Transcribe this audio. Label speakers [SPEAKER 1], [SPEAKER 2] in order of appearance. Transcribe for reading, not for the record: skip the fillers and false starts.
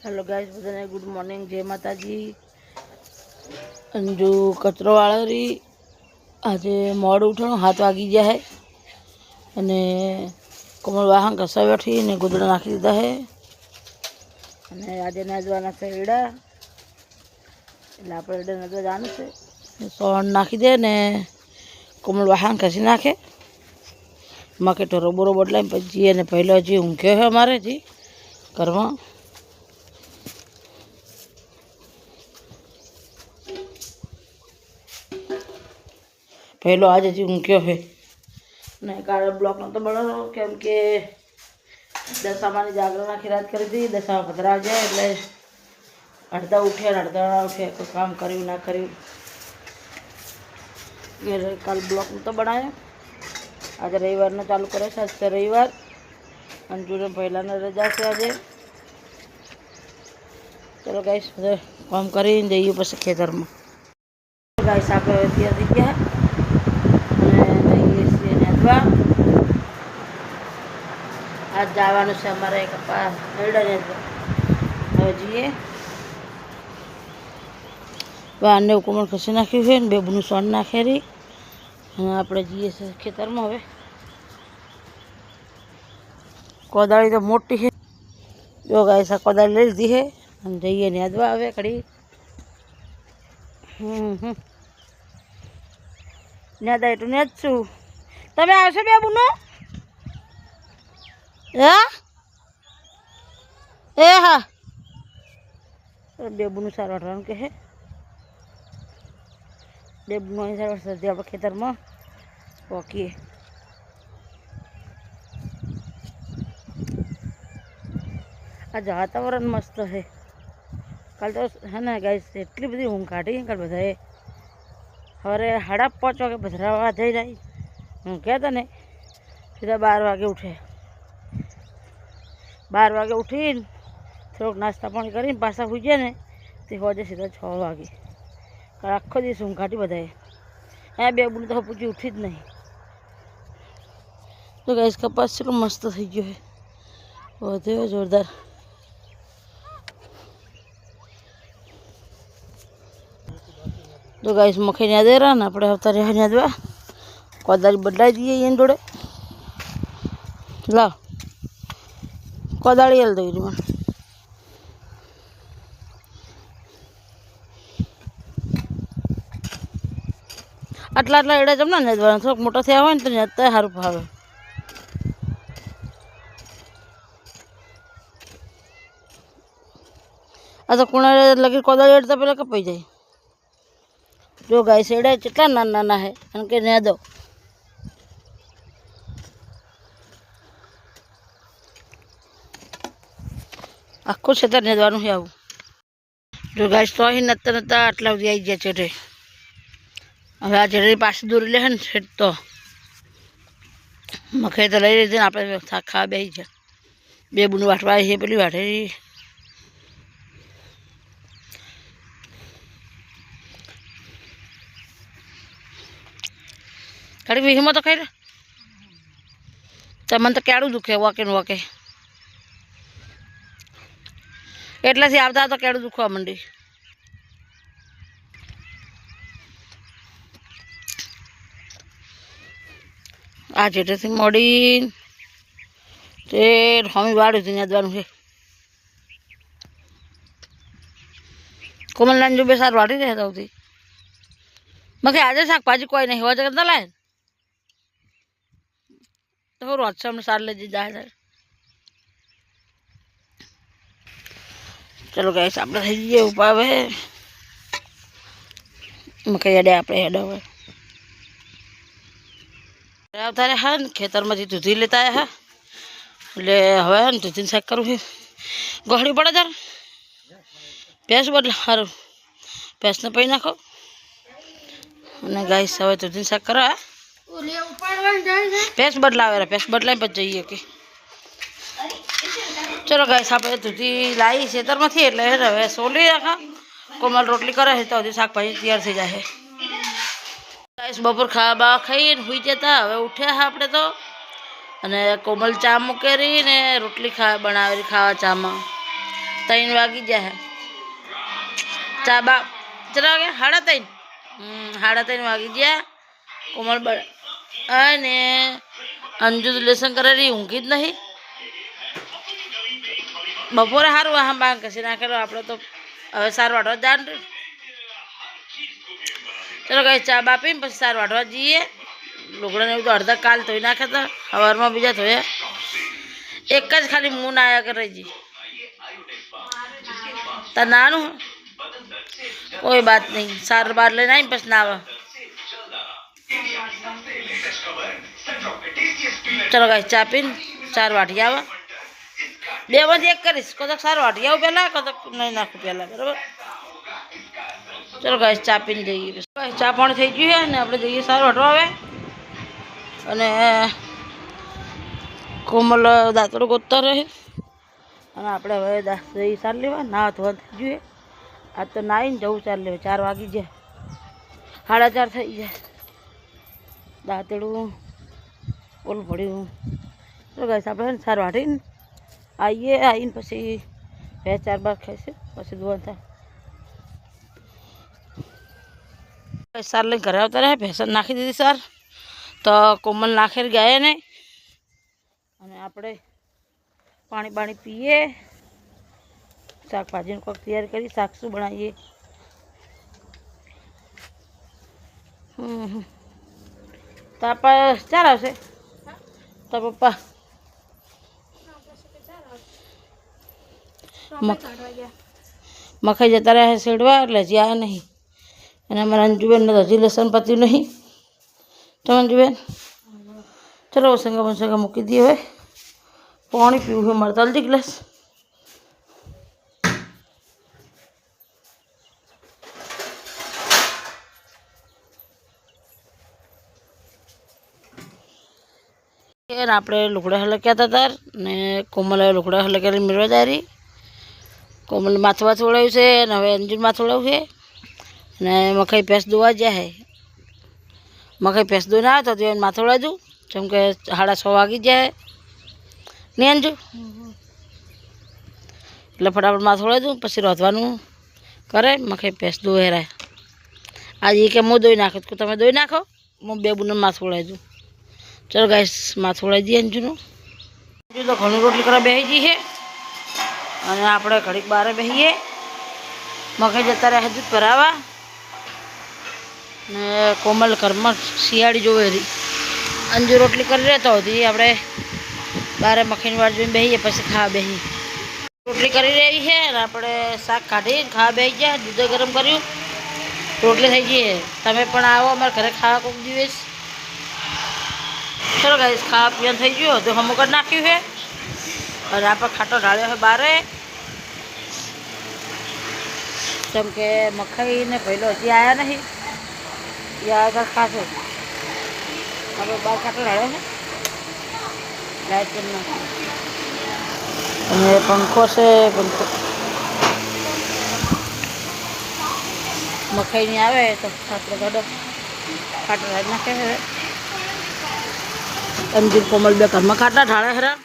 [SPEAKER 1] Hello guys, बधाने good morning, जय माताजी। अंजू कचरो वाळो री आज मोड उठणो 7 वागी गया है अने कोमल वाहन घसाई वठी ने गोदड़ा नाखी दीधा है अने आज नाजवाना से एड़ा એટલે આપણે એડા નજવા જાણું છે સોણ નાખી દે ને કોમલ વાહન ઘસી નાખે માકે તો રોબોરો બદલાઈ પછી એને પહેલો હજી ઊંઘ્યો છે અમારે હજી ઘરમાં पहलो आज हजी ऊँक्यो है ने कारण ब्लॉक न तो बनो केम के दशा जागरण आखी रात करी थी। दशा पधरा जाए એટલે અડધા ઉઠ્યા ને અડધા ના ઉઠ્યા કોઈ કામ કર્યું ના કર્યું ये काल ब्लॉक तो बनाया। आज रविवार ने चालू करे आज से रविवार अंजू ने पहला ने रजा से आज। चलो गाइस काम करी जाइए पीछे खेतर में। गाइस आप दिया दी गया आज जवान से अमरे कपा एड़ा ने हवे जीए वाने कोमल खसी नाख्यु है बेबूनु सोन नाखेरी आपणे जीए से खेतर में। हवे कोदाड़ी तो मोटी है जो गाइस कोदाड़ी ले लीधी है हम जाइए न्यादवा हवे खड़ी न्यादा तो न्याद छू तमे आवशो बेबूनु ए हाँ बेबूनु सार वाटવાનું के है बेबूनु અહીં સાર વાટશે આપણે ખેતરમાં પોકીએ। आज वातावरण मस्त है। कल तो है ना गाइस एटली बधी ऊँघ काढ़ी कल बधाए हवारे 5:30 वागे भद्रावा जई रही हूँ कहता ने सीधा 12 वागे उठे 12 वागे उठी थोड़ोक नास्ता पानी कर पासा हुई जाए ने तो होजे सीधा 6 वागे आखो दिवस ऊँघ काढ़ी बधाए हाँ बेबून तो पूछी उठी ज नहीं। तो गाइस कपास चलो मस्त थी गयो है बहुत जोरदार। तो गाइस मखी न्या दे रहा ना अपने अवतार न्या दवा कोदारी बदलाई दिए इन जोड़े ला कोदाड़ी हल दई मन आटला आटला एड़ा जमना ने दवा थोक मोटा थया होय ने तो न्याता हारू भावे। आ तो कोणा लगी कोदाड़ी एड़ता पहले कपाई जाए। जो गाइस एड़ा चेटला नाना नाना है अनके न्या दो आखो क्षेत्र नेदवानु है आવું। जो गाइस तो ही नता नता आटला સુધી આવી ગયા છે। હવે આ જરી પાછી દોરી લે ને છેટ તો મખાઈ તો લઈ લીધી ને આપણે ખાવા બેસી ગયા બેબુનું વાટવા છે પેલી વાટેરી કડી વીહીમાં તો ખાઈ લે તમને તો કેળું દુખે વાકે ને વાકે એટલાથી આવતા તો કેળું દુખવા માંડી। આ જેટેથી મોડી તે હમી વાળું હતું યાદવાનું છે કોમલ નાનજુ બે સાર વાળી રહેતા હતી મકે આજે શાકભાજી કોઈ નહીં હોવા જગત ના લાય તો રોજ અમને સાર લઈ જાય। चलो गाइस आप थी जाइए उपावे मकई अड़े आप हेडवे अवतारे है खेतर में दूधी लेता है એટલે હવે હે ને દૂધીને શાક કરવું છે ગોહડી પડે જરા ભેંસ બદલા સારું ભેંસને પી નાખો અને ગાઈસ હવે દૂધીને શાક કરો ભેંસ બદલાવે ભેંસ બદલાઈ પછી જઈએ કે। चलो गाइस आप दूधी लाई खेतर में थी એટલે હવે સોલી રાખા कोमल रोटली करे है तो शाक भाजी तैयार थी जाए। गाइस बपोर खावा खाई हुई जता हवे उठ्या है आपणे तो अने कोमल चा मूकेरी ने रोटली बनावेली खावा चा में 3 વાગી જાય ચા બા ચલા ગયા 3:30 3:30 વાગી ગયા કોમળ અને અંજુ લેસન કરેલી ઊંઘી જ નહીં બપોરે સારું આમ બાંગ કસી નાખેલો આપણે તો હવે સાર વાટવા જાણ ચલો કઈ ચા બા પીને પછી સાર વાટવા જઈએ લુગડાને એવું તો અડધા કાલ ધોઈ નાખે તો સવારમાં બીજા ધોયા એક જ ખાલી મૂન આવ્યા કરે જી તાર નાનું કોઈ બાત નહીં સાર બાર લઈને આવીને પછી ના આવે ચલો ગાય ચા પીને 4 વાટી આવે 2 માંથી 1 કરીશ કદાચ 4 વાટી આવું પહેલાં કદાચ નહીં નાખું પહેલાં બરાબર ચલો ગાય ચા પીને જઈએ ચા પાણી થઈ ગયું છે ને આપણે જઈએ 4 વાટવા આવે અને કોમલ દાંતરો ગોતતા રહે અને આપણે હવે જઈએ સાર લેવા ના ધોવા થઈ ગયું આજ તો નાહીને જવું ચાર લેવા 4 વાગી જાય 4:30 થઈ જાય દાંતડું ઓલું પડ્યું તો ગાઈસ આપણે સાર વાટીને આવીને પછી 2-4 બાર ખાઈશું પછી ધોવાનું થાય સાર લઈને ઘરે આવતા રહે ભેંસન નાખી દીધી સાર તો કોમલ નાખે ગયા નહીં અને આપણે પાણી પીએ શાકભાજીનું કોઈક તૈયાર કરી શાક શું બનાવીએ તાર પપ્પા ચાર આવશે તાર પપ્પા મખાઈ જતા રહ્યા શેડવા એટલે હજી આવ્યા નહીં અને અમારા અંજુબેનને તો હજી લસણ પત્યું નહીં તો અંજુબેન ચલો વસંગા મૂકી દઈએ હવે પાણી પીવું છે મારે જલ્દી ગ્લાસ આપણે લુગડા હલક્યા હતા તાર ને કોમલ હવે લુગડા હલક્યા મેળવા જાય કોમલ માથું વળાવ્યું છે અને હવે અંજુન માથું વળાવ્યું છે અને મકાઈ ભેંસ દોવા જાય મકાઈ ભેંસ દોઈને આવે તો એને માથું વળાવી દઉં જેમ કે 6:30 વાગી જાય નહીં અંજુ એટલે ફટાફટ માથું વળાવી દઉં પછી રોધવાનું કરે મકાઈ ભેંસ દોવે રહે આજે કે હું દોઈ નાખું તમે દોઈ નાખો હું 2 બુને માથું વળાવી દઉં ચલો ગાઈસ માથું વળાવી દઈએ અંજુનું અંજુ તો ઘણું રોટલી કરવા બેસી જઈએ અને આપણે ઘડીક બહાર બેસીએ મકાઈ જતા રહ્યા દૂધ ભરાવા ને કોમલ ઘરમાં શિયાળી જોવે રહી અંજુ રોટલી કરી રહેતો હતી આપણે બહાર મકાઈની વાળ જોઈને બેસીએ પછી ખાવા બેસીએ રોટલી કરી રહી છે અને આપણે શાક કાઢી ખાવા બેસી ગયા દૂધ ગરમ કર્યું રોટલી થઈ ગઈ તમે પણ આવો અમારા ઘરે ખાવા કોઈક દિવસ ચલો ગાઈસ ખાવા પીવાનું થઈ ગયું તો હમું કરી નાખ્યું છે અને આપણે ખાટો ઢાળ્યો છે બારે જેમ કે મકાઈ ને પહેલો હજી આવ્યા નહીં એ આગળ ખાશો આપણે બાર ખાટો ઢાળ્યો છે લાઈટ કરી નાખ્યું અને પંખો છે પંખો મકાઈ નહીં આવે તો આપણે ખાટો ઢાળી નાખે છે અંજુ કોમલ 2 ઘરમાં ખાટા ઢાળે ખરા